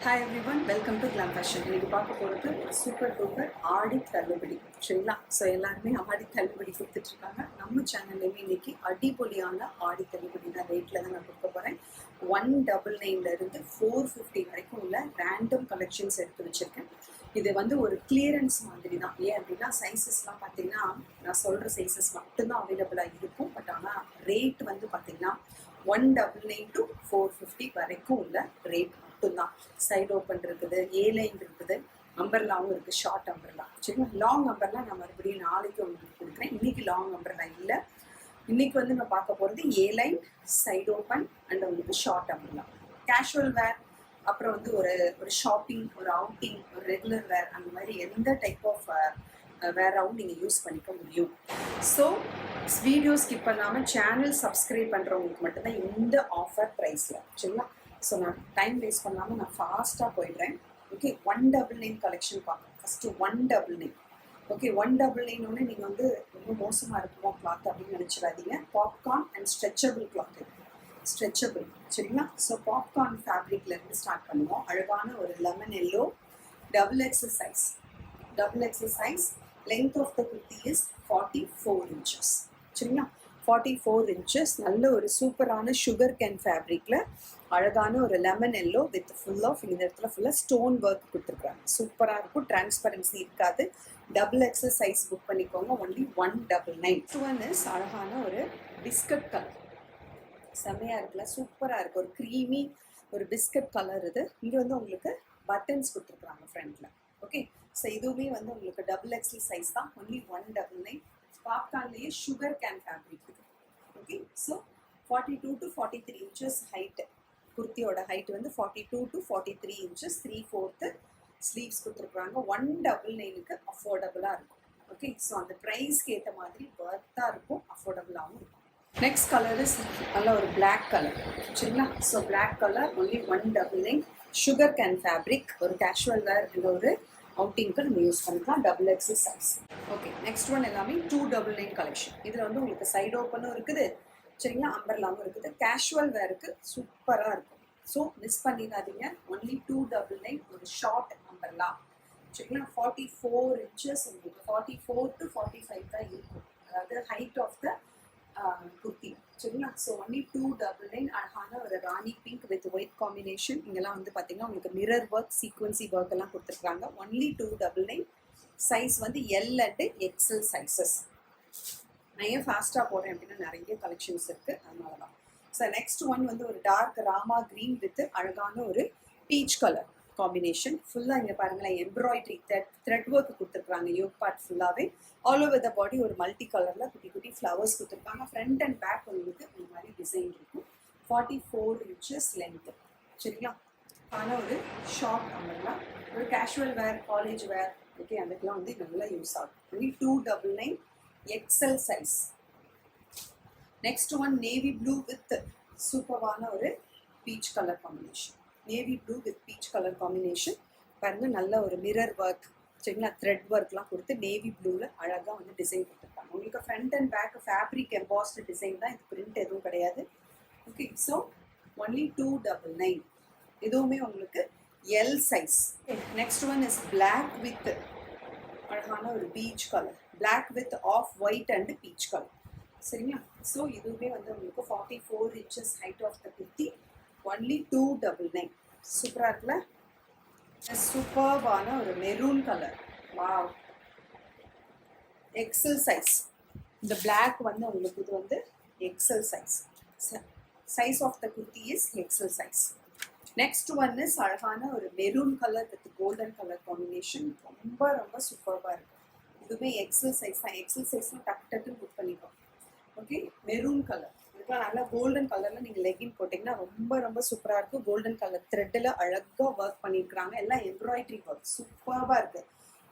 Hi every one, welcome to glam fashion. இன்னைக்கு பார்க்க போகிறது சூப்பர் டூப்பர் ஆடி தள்ளுபடி. சரிங்களா? ஸோ எல்லாருமே ஆடி தள்ளுபடி கொடுத்துட்ருக்காங்க. நம்ம சேனல்லையுமே இன்னைக்கு அடிப்பொலியான ஆடி தள்ளுபடி தான் ரேட்டில் தான் நான் கொடுக்க போகிறேன். 199 450 வரைக்கும் உள்ள ரேண்டம் கலெக்ஷன்ஸ் எடுத்து வச்சுருக்கேன். இது வந்து ஒரு கிளியரன்ஸ் மாதிரி தான். ஏன் அப்படின்னா சைஸஸ்லாம் பார்த்தீங்கன்னா நான் சொல்கிற சைஸஸ் மட்டும்தான் அவைலபிளாக இருக்கும். பட் ஆனால் ரேட் வந்து பார்த்தீங்கன்னா 199 to 450 வரைக்கும் உள்ள ரேட் மட்டும்தான். சைடு ஓப்பன் இருக்குது, ஏ லைன் இருக்குது, அம்பர்லாவும் இருக்குது, ஷார்ட் அம்பர்லா. சரிங்களா? லாங் அம்பர்லா நான் மறுபடியும் நாளைக்கு உங்களுக்கு கொடுக்குறேன். இன்னைக்கு லாங் அம்பர்லா இல்லை. இன்னைக்கு வந்து நான் பார்க்க போகிறது ஏ லைன், சைடு ஓப்பன் அண்ட் உங்களுக்கு ஷார்ட் அம்பர்லா. கேஷுவல் வேர், அப்புறம் வந்து ஒரு ஷாப்பிங், ஒரு அவுட்டிங், ஒரு ரெகுலர் வேர், அந்த மாதிரி எந்த டைப் ஆஃப் வேராகவும் நீங்கள் யூஸ் பண்ணிக்க முடியும். ஸோ வீடியோ ஸ்கிப் பண்ணாமல் சேனல் சப்ஸ்கிரைப் பண்ணுறவங்களுக்கு மட்டும்தான் இந்த ஆஃபர் ப்ரைஸில். சரிங்களா? ஸோ நான் டைம் வேஸ்ட் பண்ணாமல் நான் ஃபாஸ்ட்டாக போயிடுறேன். ஓகே, 199 கலெக்ஷன் பார்க்கலாம். ஃபஸ்ட்டு 199. ஓகே, 199 ஒன்று நீங்கள் வந்து ரொம்ப மோசமாக இருக்குமோ கிளாத் அப்படின்னு நினச்சிடாதீங்க. பாப்கார்ன் அண்ட் ஸ்ட்ரெச்சபிள் கிளாத் இருக்குது. ஸ்ட்ரெச்சபிள். சரிங்களா? ஸோ பாப்கார்ன் ஃபேப்ரிக்லேருந்து ஸ்டார்ட் பண்ணுவோம். அழகான ஒரு lemon yellow, double XL size. Double XL size. Length of the kurti is 44 inches. சரிங்களா? 44 inches. நல்ல ஒரு சூப்பரான சுகர் கேன் ஃபேப்ரிக்கில் அழகான ஒரு lemon yellow with full of இந்த இடத்துல ஃபுல்லாக ஸ்டோன் ஒர்க் கொடுத்துருக்காங்க. சூப்பராக இருக்கும். டிரான்ஸ்பரன்சி இருக்காது. டபுள் எக்ஸல் சைஸ் புக் பண்ணிக்கோங்க. ஒன்லி 199. ஒன் இஸ் அழகான ஒரு பிஸ்கட் கலர். செம்மையாக இருக்குல்ல? சூப்பராக இருக்குது. ஒரு க்ரீமி ஒரு பிஸ்கட் கலர் இது. இங்கே வந்து உங்களுக்கு பட்டன்ஸ் கொடுத்துருக்குறாங்க ஃப்ரண்ட்டில். ஓகே, ஸோ இதுவுமே வந்து உங்களுக்கு டபுள் எக்ஸல் சைஸ் தான். ஒன்லி 199. பாப்கார்ன்லேயே சுகர் கேன் ஃபேப்ரிக் இருக்குது. Okay, so 42 to 43 inches height. குர்த்தியோட ஹைட் வந்து 42 to 43 inches. 3/4 ஸ்லீவ்ஸ் கொடுத்துருக்குறாங்க. 199க்கு அஃபோர்டபுளாக இருக்கும். ஓகே, ஸோ அந்த ப்ரைஸ்க்கு ஏற்ற மாதிரி ஒர்த்தாக இருக்கும், அஃபோர்டபுளாகவும் இருக்கும். நெக்ஸ்ட் கலர் இஸ் நல்ல ஒரு பிளாக் கலர். சரிங்களா? So black colour only 199. Sugar can fabric. ஒரு கேஷுவல் வேர் இல்லை ஒரு அவுட்டிங்க்கு நம்ம யூஸ் பண்ணிக்கலாம். Double XL size. Okay, next one எல்லாமே 299 கலெக்ஷன். இதில் வந்து உங்களுக்கு சைடு ஓப்பனும் இருக்குது, சரிங்களா, அம்பர்லாவும் இருக்குது. கேஷுவல் வேருக்கு சூப்பராக இருக்கும். ஸோ மிஸ் பண்ணிடாதீங்க. ஒன்லி 299 ஒரு ஷார்ட் அம்பர்லா. சரிங்களா? 44 inches உங்களுக்கு 44 to 45 தான் இருக்கும். அதாவது ஹைட் ஆஃப் த குர்த்தி. சரிங்களா? So only 299. அழகான ஒரு rani pink with white combination. இங்கெல்லாம் வந்து பார்த்தீங்கன்னா உங்களுக்கு மிரர் ஒர்க், சீக்வன்சி ஒர்க் எல்லாம் கொடுத்துருக்காங்க. ஒன்லி 299. சைஸ் வந்து எல் அண்ட் எக்ஸல் சைஸஸ். நான் ஏன் ஃபாஸ்ட்டாக போகிறேன் அப்படின்னா நிறைய கலெக்ஷன்ஸ் இருக்குது, அதனால தான். ஸோ நெக்ஸ்ட் ஒன் வந்து ஒரு டார்க் ராமா க்ரீன் வித் அழகான ஒரு பீச் கலர் காம்பினேஷன். ஃபுல்லாக இங்கே பாருங்களேன், எம்ப்ராய்டரி த்ரெட் ஒர்க் கொடுத்துருக்காங்க. யோக் பார்ட் ஃபுல்லாகவே ஆல் ஓவர் த பாடி ஒரு மல்டி கலரில் குட்டி குட்டி ஃப்ளவர்ஸ் கொடுத்துருக்காங்க. ஃப்ரண்ட் அண்ட் பேக் உங்களுக்கு இந்த மாதிரி டிசைன் இருக்கும். 44 inches லென்த்து. சரிங்களா? ஆனால் ஒரு ஷார்ட் அம்பர்லாம் ஒரு casual wear, college wear, okay, அதுக்கெலாம் வந்து நல்லா யூஸ் ஆகும். Only 299 XL size. Next one navy blue with சூப்பரான ஒரு peach colour combination. Navy blue with peach colour combination. பாருங்கள், நல்ல ஒரு மிரர் ஒர்க், சரிங்களா, த்ரெட் ஒர்க்லாம் கொடுத்து நேவி ப்ளூவில் அழகாக வந்து டிசைன் கொடுத்துருக்காங்க. உங்களுக்கு front and back fabric embossed design தான். இது பிரிண்ட் எதுவும் கிடையாது. Okay, so only 299. இதுவுமே உங்களுக்கு L size. Next one is black with அழகான ஒரு peach colour. Black with off white and peach colour. சரிங்களா? ஸோ இதுவுமே வந்து உங்களுக்கு 44 inches height of the kurti. Only 299. சூப்பராக இருக்குல்ல? சூப்பர்பான ஒரு maroon colour. Wow, XL size. இந்த பிளாக் வந்து உங்களுக்கு இது வந்து XL size. Size of the kurti is XL size. Next one is அழகான ஒரு maroon colour with golden colour combination. ரொம்ப ரொம்ப சூப்பராக இருக்கும். இதுவுமே எக்ஸல் சைஸ் தான். எக்ஸல் சைஸ்லாம் டக்குன்னு புக் பண்ணிப்போம். Okay, maroon colour. இதுக்கெலாம் நல்லா கோல்டன் கலரில் நீங்கள் லெகின் போட்டிங்கன்னா ரொம்ப ரொம்ப சூப்பராக இருக்கும். கோல்டன் கலர் த்ரெட்டில் அழகாக ஒர்க் பண்ணியிருக்கிறாங்க. எல்லாம் எம்ப்ராய்டரி ஒர்க் சூப்பராக இருக்குது.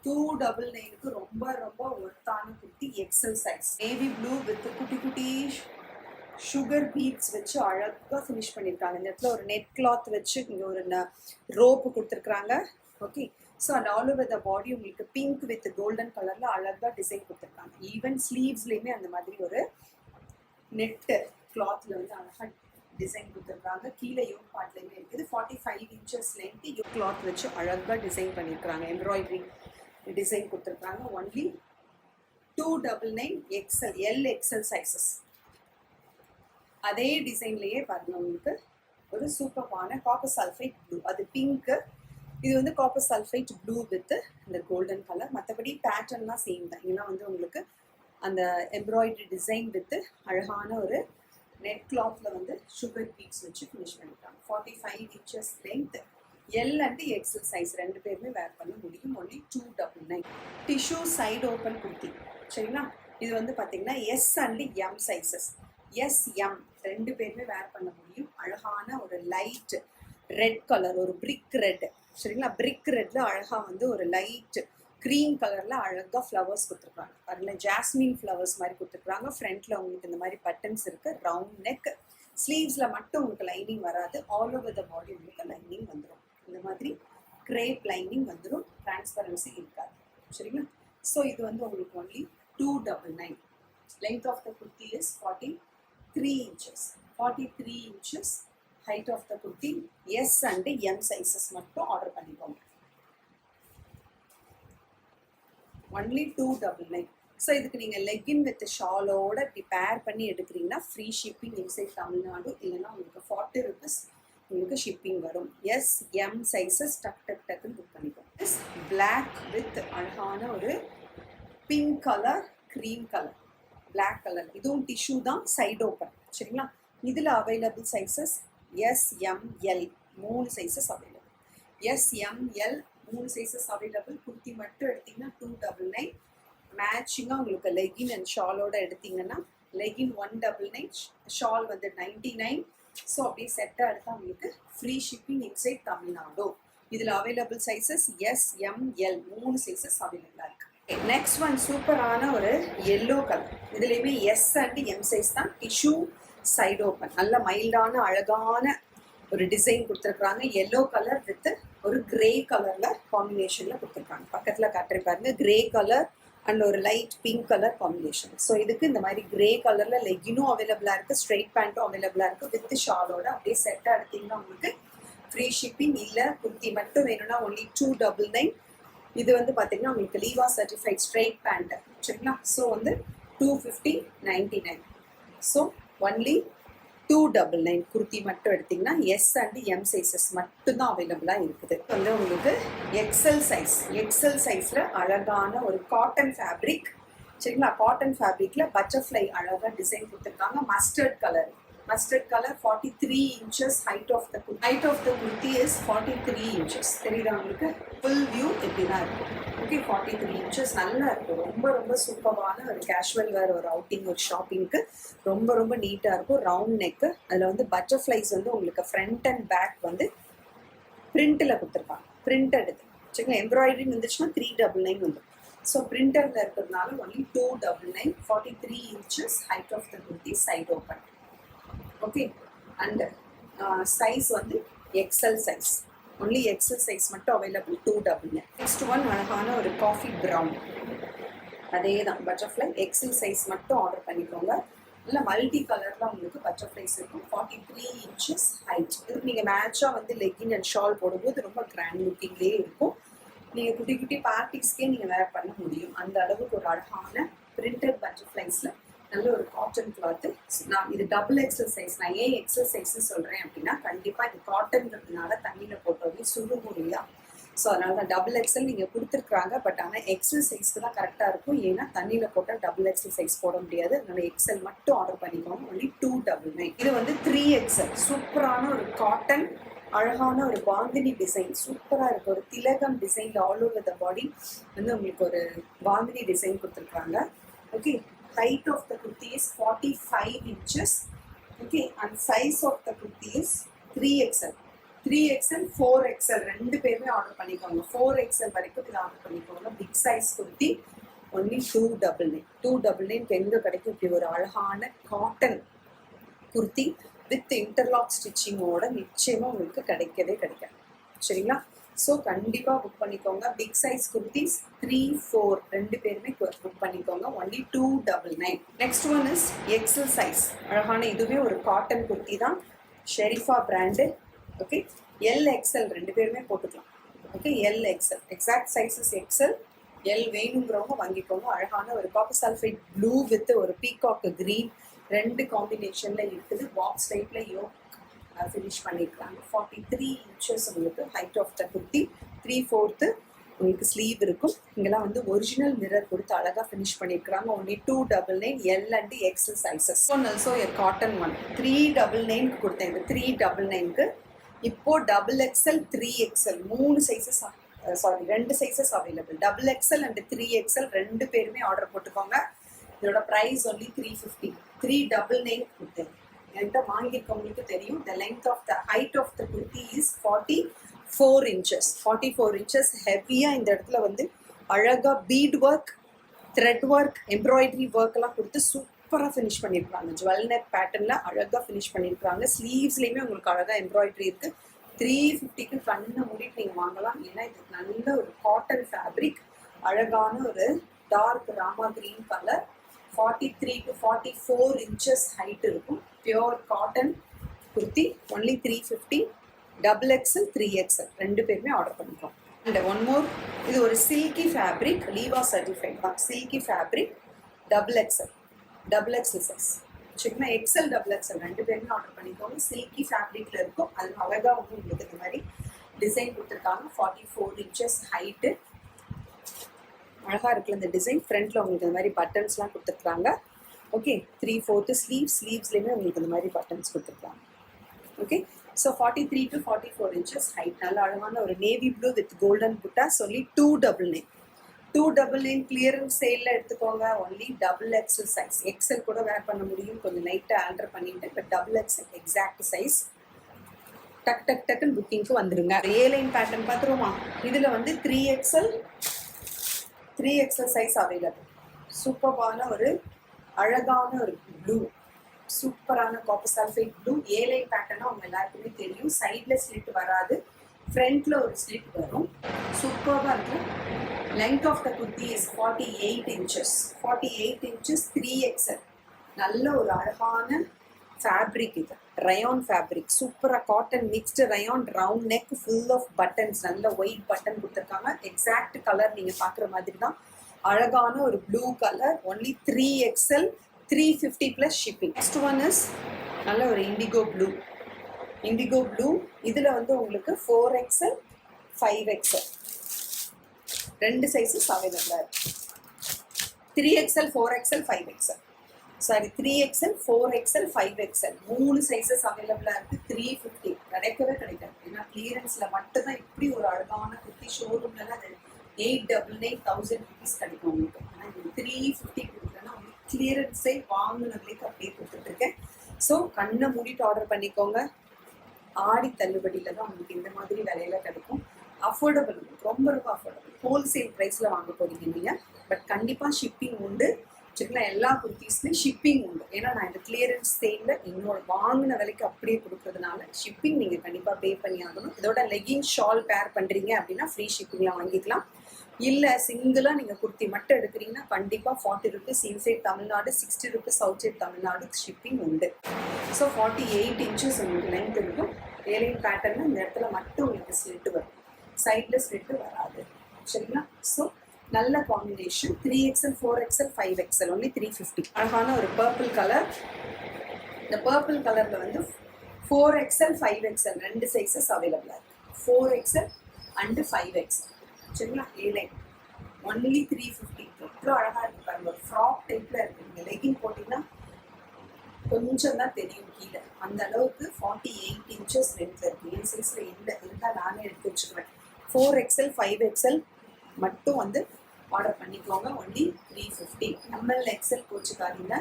299க்கு ரொம்ப ரொம்ப ஒர்த்தான kurti. XL size. Navy blue with குட்டி குட்டி சுகர் பீட்ஸ் வச்சு அழகாக ஃபினிஷ் பண்ணியிருக்காங்க. இந்த இடத்துல ஒரு நெட் கிளாத் வச்சு இங்கே ஒரு ரோப்பு கொடுத்துருக்குறாங்க. Okay, so and all over the body உங்களுக்கு பிங்க் வித் கோல்டன் கலரில் அழகாக டிசைன் கொடுத்துருக்காங்க. ஈவன் ஸ்லீவ்ஸ்லேயுமே அந்த மாதிரி ஒரு நெட்டு கிளாத்தில் வந்து அழகாக டிசைன் கொடுத்துருக்காங்க. கீழே யோக் பார்ட்லேயுமே இருக்குது. 45 inches லென்த் யோக் கிளாத் வச்சு அழகாக டிசைன் பண்ணியிருக்காங்க. எம்ப்ராய்டரி டிசைன் கொடுத்துருக்காங்க. Only 299 XL LXL sizes. அதே டிசைன்லேயே பாருங்க உங்களுக்கு ஒரு சூப்பரான காப்பர் சல்ஃபைட் ப்ளூ, அது பிங்க்கு, இது வந்து காப்பர் சல்ஃபைட் ப்ளூ வித் இந்த கோல்டன் கலர். மற்றபடி பேட்டர்ன்லாம் சேம் தான். இதெல்லாம் வந்து உங்களுக்கு அந்த எம்ப்ராய்டரி டிசைன் வித் அழகான ஒரு நெட் கிளாத்ல வந்து சுகர் பீட்ஸ் வச்சு ஃபினிஷ் பண்ணிருக்காங்க. 45 inches length, L and XL size ரெண்டு பேருமே வேர் பண்ண முடியும். Only 299. Tissue side open kurti, சரிங்களா? இது வந்து பார்த்தீங்கன்னா S and M sizes. S M ரெண்டு பேருமே வேர் பண்ண முடியும். அழகான ஒரு லைட் ரெட் கலர், ஒரு பிரிக் ரெட், சரிங்களா? பிரிக் ரெட்ல அழகா வந்து ஒரு லைட் க்ரீம் கலர்ல அழகா ஃப்ளவர்ஸ் கொடுத்துருக்காங்க. அதில் ஜாஸ்மின் ஃப்ளவர்ஸ் மாதிரி கொடுத்துருக்காங்க. ஃப்ரண்ட்ல உங்களுக்கு இந்த மாதிரி பட்டன்ஸ் இருக்கு. ரவுண்ட் நெக், ஸ்லீவ்ஸ்ல மட்டும் உங்களுக்கு லைனிங் வராது. ஆல் ஓவர் த பாடி உங்களுக்கு லைனிங் வந்துடும். இந்த மாதிரி கிரேப் லைனிங் வந்துடும். டிரான்ஸ்பரன்சி இருக்காது, சரிங்களா? ஸோ இது வந்து உங்களுக்கு only 299. Length of the kurti is 43 inches. 43 inches height of the kurti. S and M sizes மட்டும் ஆர்டர் பண்ணிக்கோங்க. ஒன்லி 299. ஸோ இதுக்கு நீங்கள் லெக்கின் வித் ஷாலோட இப்படி பேர் பண்ணி எடுக்கிறீங்கன்னா ஃப்ரீ ஷிப்பிங் இன்சைட் தமிழ்நாடு. இல்லைன்னா உங்களுக்கு 40 rupees உங்களுக்கு ஷிப்பிங் வரும். எஸ் எம் சைஸஸ் டக்குன்னு புக் பண்ணிக்கோங்க. இஸ் பிளாக் வித் அழகான ஒரு pink colour, cream colour, black colour. இதுவும் டிஷ்யூ தான், சைடு ஓப்பன், சரிங்களா? இதில் available sizes S M L 3 sizes available. S M L 3 sizes available. Kurti மட்டும் எடுத்தீங்கன்னா 299. மேட்சிங்காக உங்களுக்கு லெகின் அண்ட் ஷாலோட எடுத்தீங்கன்னா லெகின் 199, ஷால் வந்து 99. ஸோ அப்படியே செட்டாக எடுத்தால் உங்களுக்கு ஃப்ரீ ஷிப்பிங் இன்சைட் தமிழ்நாடு. இதில் available sizes S M L 3 sizes அவைலபிளாக இருக்குது. நெக்ஸ்ட் ஒன் சூப்பரான ஒரு எல்லோ கலர். இதுலேயுமே எஸ் அண்ட் எம் சைஸ் தான். டிஷ்யூ சைடு ஓப்பன், நல்ல மைல்டான அழகான ஒரு டிசைன் கொடுத்துருக்காங்க. எல்லோ கலர் வித் ஒரு கிரே கலர்ல காம்பினேஷன்ல கொடுத்துருக்காங்க. பக்கத்துல காட்டுற பாருங்க, கிரே கலர் அண்ட் ஒரு light pink colour combination. So இதுக்கு இந்த மாதிரி கிரே கலர்ல லெகினும் அவைலபிளா இருக்கு, ஸ்ட்ரெயிட் பேண்ட்டும் அவைலபிளா இருக்கு. வித் ஷாலோட அப்படியே செட்டா எடுத்தீங்கன்னா உங்களுக்கு ஃப்ரீ ஷிப்பிங். இல்லை குர்த்தி மட்டும் வேணும்னா ஒன்லி 299. இது வந்து பார்த்தீங்கன்னா உங்களுக்கு லீவா சர்டிஃபைட் ஸ்ட்ரெயிட் பேண்ட், சரிங்களா? ஸோ வந்து 250.99. So only 299. குர்த்தி மட்டும் எடுத்தீங்கன்னா எஸ் அண்ட் எம் சைஸஸ் மட்டும்தான் அவைலபிளாக இருக்குது. வந்து உங்களுக்கு எக்ஸல் சைஸ், எக்ஸல் சைஸில் அழகான ஒரு காட்டன் ஃபேப்ரிக், சரிங்களா? காட்டன் ஃபேப்ரிக்கில் பட்டர்ஃப்ளை அழகாக டிசைன் கொடுத்துருக்காங்க. Mustard colour, mustard colour. 43 inches height of the kurti is 43 inches. தெரியுதா உங்களுக்கு? ஃபுல் வியூ எப்படி தான் இருக்கும். ஓகே, 43 inches நல்லா இருக்கும். ரொம்ப ரொம்ப சூப்பரான ஒரு கேஷுவல் வேர், ஒரு அவுட்டிங், ஒரு ஷாப்பிங்க்கு ரொம்ப நீட்டாக இருக்கும். ரவுண்ட் நெக்கு, அதில் வந்து பட்டர்ஃப்ளைஸ் வந்து உங்களுக்கு ஃப்ரண்ட் அண்ட் பேக் வந்து பிரிண்டில் கொடுத்துருப்பாங்க. பிரிண்டட் இது, சரிங்களா? எம்ப்ராய்டரி வந்துச்சுன்னா 399 வந்துடும். ஸோ பிரிண்டரில் இருக்கிறதுனால only 299. 43 inches height of the kurti, side open. Okay, and size வந்து XL size. Only XL size மட்டும் அவைலபிள். 299. நெக்ஸ்ட் ஒன் அழகான ஒரு காஃபி ப்ரௌன், அதே தான் பட்டர்ஃப்ளை. எக்ஸல் சைஸ் மட்டும் ஆர்டர் பண்ணிக்கோங்க. இல்லை மல்டி கலரில் உங்களுக்கு பட்டர்ஃப்ளைஸ் இருக்கும். 43 inches ஹைட். இதுக்கு நீங்கள் மேட்சாக வந்து லெகின் அண்ட் ஷால் போடும்போது ரொம்ப கிராண்ட் லுக்கிங்லேயே இருக்கும். நீங்கள் குட்டி குட்டி பார்ட்டிஸ்க்கே நீங்கள் வேர் பண்ண முடியும். அந்த அளவுக்கு ஒரு அழகான பிரிண்டட் பட்டர்ஃப்ளைஸில் நல்ல ஒரு காட்டன் கிளாத்து. நான் இது டபுள் எக்ஸல் சைஸ். நான் ஏன் எக்ஸல் சைஸ்ன்னு சொல்கிறேன் அப்படின்னா, கண்டிப்பாக இது காட்டன்றதுனால தண்ணியில் போட்டோடனே சுருங்கும் இல்லையா? ஸோ அதனால தான் டபுள் எக்ஸல் நீங்கள் கொடுத்துருக்குறாங்க. பட் ஆனால் எக்ஸல் சைஸ்க்கு தான் கரெக்டாக இருக்கும். ஏன்னா தண்ணியில் போட்டால் டபுள் எக்ஸல் சைஸ் போட முடியாது. அதனால எக்ஸல் மட்டும் ஆர்டர் பண்ணிக்கோங்க. ஒன்லி 299. இது வந்து 3XL. சூப்பரான ஒரு காட்டன், அழகான ஒரு பாந்தினி டிசைன், சூப்பராக இருக்குது. ஒரு திலகம் டிசைனில் ஆல் ஓவர் த பாடி வந்து உங்களுக்கு ஒரு பாந்தினி டிசைன் கொடுத்துருக்காங்க. Okay, height of the kurti is 45 inches. Okay, and size of the kurti is 3XL. 3XL, 4XL ரெண்டு பேருமே ஆர்டர் பண்ணிக்கோங்க. 4XL வரைக்கும் இது ஆர்டர் பண்ணிக்கோங்க. Big size kurti only 299. 299 எங்கே கிடைக்கும்? இப்படி ஒரு அழகான காட்டன் குர்த்தி வித் இன்டர்லாக் ஸ்டிச்சிங்கோட நிச்சயமாக உங்களுக்கு கிடைக்காது, சரிங்களா? ஸோ கண்டிப்பாக புக் பண்ணிக்கோங்க. பிக் சைஸ் குர்த்திஸ் 3, 4 ரெண்டு பேருமே புக் பண்ணிக்கோங்க. Only 299. Next one is XL size. அழகான இதுவே ஒரு காட்டன் குர்த்தி தான். Sherifa brand. Okay, L XL ரெண்டு பேருமே போட்டுக்கலாம். Okay, L XL exact sizes XL. L வேணுங்கிறவங்க வாங்கிக்கோங்க. அழகான ஒரு காப்பர் சல்ஃபைட் ப்ளூ வித் ஒரு பீகாக் கிரீன் ரெண்டு காம்பினேஷன்ல இருக்குது. பாக்ஸ் டைப்ல யோக் ஃபினிஷ் பண்ணியிருக்காங்க. 43 inches உங்களுக்கு ஹைட் ஆஃப் த குர்த்தி. 3/4 உங்களுக்கு ஸ்லீவ் இருக்கும். இங்கெல்லாம் வந்து ஒரிஜினல் மிரர் கொடுத்து அழகாக ஃபினிஷ் பண்ணியிருக்காங்க. Only 299 L and XL sizes. Also a cotton one 399 கொடுத்தேன். இந்த 399 இப்போ double XL 3XL 3 sizes, sorry 2 sizes available. Double XL and 3XL ரெண்டு பேருமே ஆர்டர் போட்டுக்கோங்க. இதோட ப்ரைஸ் ஒன்லி 350. 399 கொடுத்தேன். என்கிட்ட வாங்கியிருக்கவங்களுக்கு தெரியும். The length of the height of the kurti is 44 inches. 44 inches ஹெவியாக இந்த இடத்துல வந்து அழகாக bead work, thread work, embroidery work எல்லாம் கொடுத்து சூப்பராக ஃபினிஷ் பண்ணியிருக்காங்க. ஜுவல் நெக் பேட்டர்னில் அழகாக ஃபினிஷ் பண்ணியிருக்காங்க. ஸ்லீவ்ஸ்லேயுமே உங்களுக்கு அழகாக எம்ப்ராய்டரி இருக்குது. 350க்கு கண்ணை மூடிட்டு நீங்கள் வாங்கலாம். ஏன்னா இது நல்ல ஒரு காட்டன் ஃபேப்ரிக். அழகான ஒரு dark rama green colour. 43 to 44 inches height இருக்கும். Pure cotton kurti. Only 350. Double XL 3XL ரெண்டு பேருமே ஆர்டர் பண்ணிக்கலாம். அண்ட் ஒன் மோர், இது ஒரு சில்கி ஃபேப்ரிக், லீவா சர்டிஃபைட் தான். Silky fabric double XL size. சரிங்களா, எக்ஸ்எல் டபுள் எக்ஸ்எல் ரெண்டு பேருமே ஆர்டர் பண்ணிக்கோங்க. சில்கி ஃபேப்ரிக்ல இருக்கும். அது அழகாக வந்து உங்களுக்கு இந்த மாதிரி டிசைன் கொடுத்துருக்காங்க. 44 inches ஹைட்டு. அழகாக இருக்குல்ல இந்த டிசைன். ஃப்ரண்ட்டில் உங்களுக்கு இந்த மாதிரி பட்டன்ஸ்லாம் கொடுத்துருக்காங்க. ஓகே, 3/4 ஸ்லீவ்ஸ்லேயுமே உங்களுக்கு இந்த மாதிரி பட்டன்ஸ் கொடுத்துருக்காங்க. Okay, so 43 to 44 inches height. நல்ல அழகான ஒரு நேவி ப்ளூ வித் கோல்டன் புட்டா. சொல்லி 299 கிளியரன்ஸ் சேலில் எடுத்துக்கோங்க. Only double XL size. XL கூட வேர் பண்ண முடியும். கொஞ்சம் லைட்டாக ஆல்டர் பண்ணிட்டு, but double XL exact size. டக்குன்னு புக்கிங்க்கு வந்துடுங்க. ஏலைன் பேட்டர்ன் பார்த்துருவோமா? இதில் வந்து 3XL சைஸ் அவைலபிள். சூப்பரான ஒரு அழகான ஒரு ப்ளூ, சூப்பரான காப்பர் சல்ஃபைட் ப்ளூ. ஏலைன் பேட்டர்னா அவங்க எல்லாருக்குமே தெரியும். சைடில் ஸ்லிட் வராது, ஃப்ரண்ட்டில் ஒரு ஸ்லிட் வரும். சூப்பராக இருக்கும். Length of the kurti is 48 inches. 48 inches 3XL. நல்ல ஒரு அழகான ஃபேப்ரிக். இது ரயான் ஃபேப்ரிக். சூப்பராக cotton mixed rayon. Round neck, full of buttons. நல்ல ஒயிட் பட்டன் கொடுத்துருக்காங்க. எக்ஸாக்ட் கலர் நீங்கள் பார்க்குற மாதிரி தான். அழகான ஒரு blue colour. Only 3XL 350 + shipping. Next one is நல்ல ஒரு இண்டிகோ ப்ளூ. இதில் வந்து உங்களுக்கு 4XL 5XL ரெண்டு சைஸஸ் அவைலபிளாக இருக்குது. 3XL 4XL 5XL, sorry 3XL 4XL 5XL 3 sizes அவைலபிளாக இருக்குது. 350 கிடைக்கவே கிடைக்காது. ஏன்னா கிளியரன்ஸில் மட்டும்தான் இப்படி ஒரு அழகான குர்த்தி. ஷோரூம்லலாம் அது 899,000 rupees கிடைக்கும் உங்களுக்கு. ஆனால் இது 350 கொடுக்குறேன்னா உங்களுக்கு கிளியரன்ஸே வாங்கினதுலேக்கு அப்படியே கொடுத்துட்ருக்கேன். ஸோ கண்ணை மூடிட்டு ஆர்டர் பண்ணிக்கோங்க. ஆடி தள்ளுபடியில் தான் உங்களுக்கு இந்த மாதிரி விலையில கிடைக்கும். அஃபோர்டபுள், ரொம்ப அஃபோர்டபுள். ஹோல்சேல் ப்ரைஸில் வாங்க போகிறீங்க நீங்கள். பட் கண்டிப்பாக ஷிப்பிங் உண்டு. சரிங்களா, எல்லா குர்த்திஸ்மே ஷிப்பிங் உண்டு. ஏன்னா நான் இந்த கிளியரன்ஸ் சேலில் என்னோட வாங்கின விலைக்கு அப்படியே கொடுக்குறதுனால ஷிப்பிங் நீங்கள் கண்டிப்பாக பே பண்ணி ஆகணும். இதோட லெகின் ஷால் பேர் பண்ணுறீங்க அப்படின்னா ஃப்ரீ ஷிப்பிங்லாம் வாங்கிக்கலாம். இல்லை சிங்கிளாக நீங்கள் குர்த்தி மட்டும் எடுக்கிறீங்கன்னா கண்டிப்பாக 40 rupees inside Tamil Nadu, 60 rupees outside Tamil Nadu shipping உண்டு. ஸோ 48 inches உங்களுக்கு லென்த் இருக்கும். ஏலைன் பேட்டர்னு இந்த இடத்துல மட்டும் உங்களுக்கு ஸ்லிட்டு வரும். சைடில் ஸ்லிட்டு வராது. சரிங்களா, ஸோ நல்ல combination. 3XL 4XL 5XL only 350. அழகான ஒரு பர்பிள் கலர். இந்த பர்பிள் கலரில் வந்து 4XL 5XL ரெண்டு சைஸஸ் அவைலபிளாக இருக்குது. 4XL and 5XL. சரிங்களா, ஏலைன் ஒன்லி 350. எவ்வளோ அழகாக இருக்குது பாருங்க. ஒரு ஃப்ராக் டைப்பில் இருக்குது. நீங்கள் லெகின் போட்டிங்கன்னா கொஞ்சம் தான் தெரியும் கீழே. அந்த அளவுக்கு 48 inches லென்த்தில் இருக்குது. என் சைஸில் இருந்தால் நானே எடுத்து வச்சுக்குவேன். 4XL 5XL மட்டும் வந்து ஆர்டர் பண்ணிக்கோங்க. ஒன்லி 350. ML XL கோச்சுக்காதீங்க.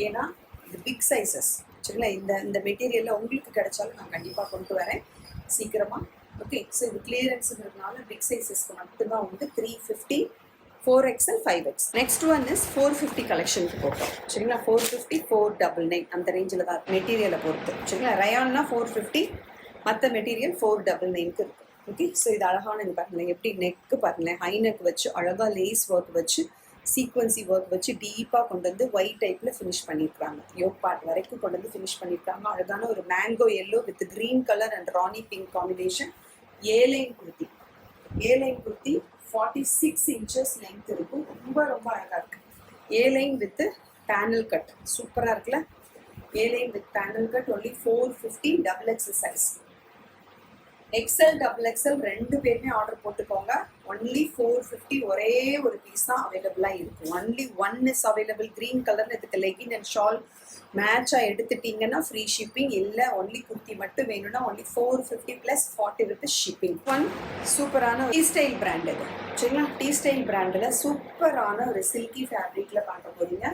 ஏன்னா இது பிக் சைஸஸ். சரிங்களா, இந்த மெட்டீரியலில் உங்களுக்கு கிடைச்சாலும் நான் கண்டிப்பாக கொண்டு வரேன் சீக்கிரமாக. ஓகே, ஸோ இது கிளியரன்ஸுங்கிறதுனால பிக் சைஸஸ்க்கு மட்டும்தான் வந்து 350. 4XL 5XL. Next one is 450 கலெக்ஷனுக்கு போட்டோம். சரிங்களா, 450 499 அந்த ரேஞ்சில் தான் மெட்டீரியலை பொறுத்து. சரிங்களா, ரயான்னா 450, மற்ற மெட்டீரியல் 499க்கு இருக்குது. ஓகே, ஸோ இது அழகான இது பாருங்களேன். எப்படி நெக்கு பாருங்களேன், ஹை நெக் வச்சு அழகாக லேஸ் ஒர்க் வச்சு சீக்வன்சி ஒர்க் வச்சு டீப்பாக கொண்டு வந்து ஒயிட் டைப்பில் ஃபினிஷ் பண்ணியிருக்காங்க. யோக் பார்ட் வரைக்கும் கொண்டு வந்து ஃபினிஷ் பண்ணியிருக்காங்க. அழகான ஒரு mango yellow with green colour and Rani pink combination. Airline kurti. Airline kurti 46 inches length இருக்கும். ரொம்ப ரொம்ப அழகாக இருக்குது. ஏலைன் வித் பேனல் கட் சூப்பராக இருக்குல்ல. A-line with panel cut only 450 double XL size. XL double XL ரெண்டு பேருமே ஆர்டர் போட்டுக்கோங்க. ஒன்லி 450 ஒரே ஒரு பீஸ் தான் அவைலபிளாக இருக்கும். Only one is available. Green கலரில் இதுக்கு லெகின் அண்ட் ஷால் மேட்சாக எடுத்துட்டிங்கன்னா ஃப்ரீ ஷிப்பிங். இல்லை ஒன்லி குர்த்தி மட்டும் வேணும்னா only 450 plus 40 rupees shipping. One சூப்பரான டீ ஸ்டைல் பிராண்ட் இது சரிங்களா. டீ ஸ்டைல் பிராண்டில் சூப்பரான ஒரு சில்கி ஃபேப்ரிக்கில் பார்க்க போகிறீங்க.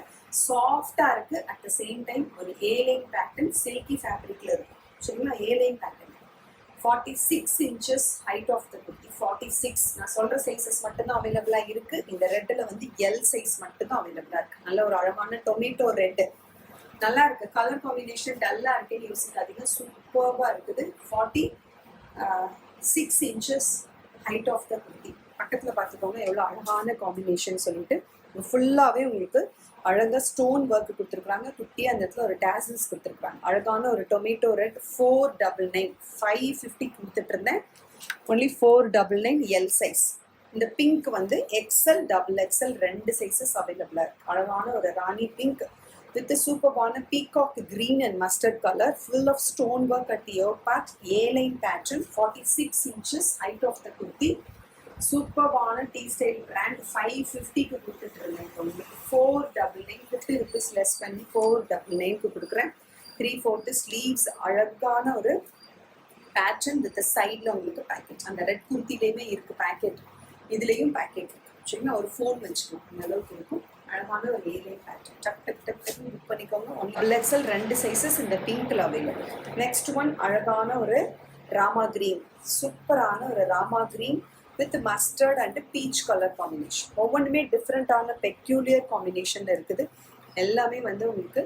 சாஃப்டாக இருக்குது. அட் த சேம் டைம் ஒரு ஏலைன் பேட்டர்ன் சில்கி ஃபேப்ரிக்கில் இருக்கும் சரிங்களா. Airline pattern 46 inches height of the kurti. 46 நான் சொல்கிற சைஸஸ் மட்டும்தான் அவைலபிளாக இருக்குது. இந்த ரெட்டில் வந்து எல் சைஸ் மட்டும்தான் அவைலபிளாக இருக்குது. நல்ல ஒரு அழகான டொமேட்டோ ரெட்டு நல்லா இருக்குது. கலர் காம்பினேஷன் டல்லாக இருக்குன்னு யோசிக்காதீங்க. சூப்பராக இருக்குது. 46 inches height of the kurti. பக்கத்தில் பார்த்துக்கோங்க எவ்வளோ அழகான காம்பினேஷன் சொல்லிட்டு. ஃபுல்லாகவே உங்களுக்கு அழகாக ஸ்டோன் ஒர்க் கொடுத்துருக்குறாங்க. குட்டியாக அந்த இடத்துல ஒரு டேசல்ஸ் கொடுத்துருக்குறாங்க. அழகான ஒரு டொமேட்டோ ரெட் 499. 550 கொடுத்துட்டு இருந்தேன். Only 499 L size. இந்த பிங்க் வந்து எக்ஸல் டபுள் எக்ஸல் ரெண்டு சைஸஸ் அவைலபிளாக இருக்குது. அழகான ஒரு ராணி பிங்க் வித் சூப்பரான peacock green and mustard colour full of stone work at yoke part. A-line pattern 46 inches height of the kurti. சூப்பரான டீ ஸ்டைல் பிராண்ட் 550க்கு கொடுத்துட்டு இருந்தேன். 499 50 rupees லெஸ் பண்ணி 499க்கு கொடுக்குறேன். 3/4 ஸ்லீவ்ஸ் அழகான ஒரு பேட்டர்ன் வித் சைடில் உங்களுக்கு பேக்கெட். அந்த ரெட் குர்த்திலேயுமே இருக்குது பேக்கெட். இதுலேயும் பேக்கெட் இருக்குது சரிங்களா. ஒரு ஃபோன் வச்சுக்கலாம் அந்த அளவுக்கு இருக்கும். அழகான ஒரு ஏலைன் பேட்டர்ன். டக் டக் டக் டக்னு புக் பண்ணிக்கோங்க. டபுள் எக்ஸல் ரெண்டு சைஸஸ் இந்த பிங்க்ல அவைலபிள். நெக்ஸ்ட் ஒன் அழகான ஒரு ராமா கிரீன். சூப்பரான ஒரு Rama green with mustard and peach colour combination. ஒவ்வொன்றுமே டிஃப்ரெண்ட்டான பெக்யூலியர் காம்பினேஷனில் இருக்குது. எல்லாமே வந்து உங்களுக்கு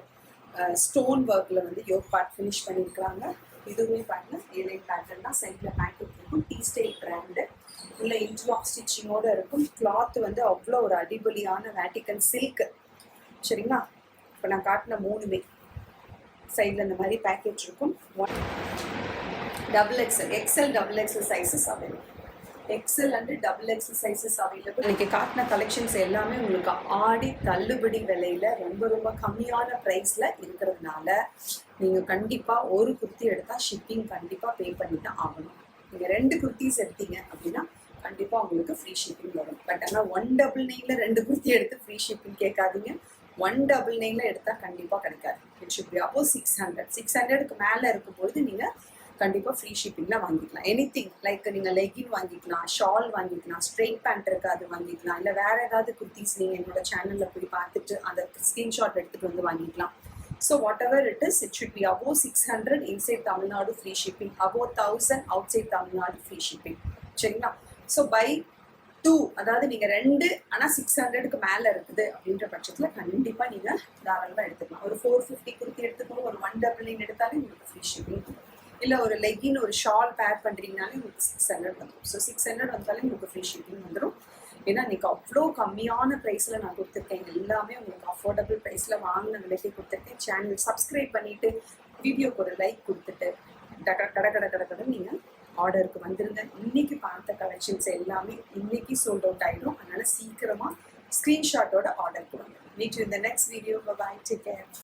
ஸ்டோன் ஒர்க்கில் வந்து யோக் பார்ட் ஃபினிஷ் பண்ணியிருக்கிறாங்க. இதுவுமே பாருங்க ஏலைன் பேட்டர்ன் தான். சைடில் பேக்கெட் இருக்கும். டீ ஸ்டைல் பிராண்டு உள்ள இன்டர்லாக் ஸ்டிச்சிங்கோடு இருக்கும். கிளாத் வந்து அவ்வளோ ஒரு அடிபொலியான வேட்டிக்கன் சில்க் சரிங்களா. இப்போ நான் காட்டின மூணுமே சைடில் இந்த மாதிரி பேக்கெட் இருக்கும். Double XL XL double XL sizes available. XL and double XL sizes available. இன்னைக்கு காட்டின கலெக்ஷன்ஸ் எல்லாமே உங்களுக்கு ஆடி தள்ளுபடி விலையில் ரொம்ப ரொம்ப கம்மியான ப்ரைஸில் இருக்கிறதுனால நீங்கள் கண்டிப்பாக ஒரு குர்த்தி எடுத்தால் ஷிப்பிங் கண்டிப்பாக பே பண்ணி தான் ஆகணும். நீங்கள் 2 குர்த்திஸ் எடுத்தீங்க அப்படின்னா கண்டிப்பாக உங்களுக்கு ஃப்ரீ ஷிப்பிங் வரும். பட் ஆனால் 199ல் 2 குர்த்தி எடுத்து ஃப்ரீ ஷிப்பிங் கேட்காதீங்க. 199ல் எடுத்தால் கண்டிப்பாக கிடைக்காது. இட் ஷுட் பி அப்போ 600. 600க்கு மேலே இருக்கும்போது நீங்கள் கண்டிப்பாக ஃப்ரீ ஷிப்பிங்கில் வாங்கிக்கலாம். எனிதிங் லைக் நீங்கள் லெகின் வாங்கிக்கலாம், ஷால் வாங்கிக்கலாம், ஸ்ட்ரெயிட் பேண்ட் இருக்குது அது வாங்கிக்கலாம். இல்லை வேறு ஏதாவது குர்த்திஸ் நீங்கள் என்னோட சேனலில் போய் பார்த்துட்டு அந்த ஸ்க்ரீன்ஷாட் எடுத்துகிட்டு வந்து வாங்கிக்கலாம். So whatever it is it should be above 600 inside Tamil Nadu free shipping, above 1000 outside Tamil Nadu free shipping சரிங்களா. ஸோ பை 2 அதாவது நீங்கள் 2 ஆனால் 600க்கு மேலே இருக்குது அப்படின்ற பட்சத்தில் கண்டிப்பாக நீங்கள் தாராளமாக எடுத்துக்கலாம். ஒரு 450 குர்த்தி எடுத்துக்கணும். ஒரு 199 எடுத்தாலே உங்களுக்கு ஃப்ரீ ஷிப்பிங். இல்லை ஒரு லெகின் ஒரு ஷால் பேர் பண்ணுறீங்கனாலே உங்களுக்கு 600 வந்துடும். ஸோ 600 வந்தாலே உங்களுக்கு ஃப்ரீ ஷிப்பிங் வந்துடும். ஏன்னா இன்றைக்கி அவ்வளோ கம்மியான ப்ரைஸில் நான் கொடுத்துருக்கேன். எல்லாமே உங்களுக்கு அஃபோர்டபுள் ப்ரைஸில் வாங்கின விலைக்கு கொடுத்துருக்கேன். சேனல் சப்ஸ்கிரைப் பண்ணிவிட்டு வீடியோக்கு ஒரு லைக் கொடுத்துட்டு கடை நீங்கள் ஆர்டருக்கு வந்துருங்க. இன்றைக்கி பார்த்த கலெக்ஷன்ஸ் எல்லாமே இன்றைக்கி சோல்ட் அவுட் ஆகிடும். அதனால் சீக்கிரமாக ஸ்க்ரீன்ஷாட்டோட ஆர்டர் கொடுங்க. Meet you in the next video. Bye, take care.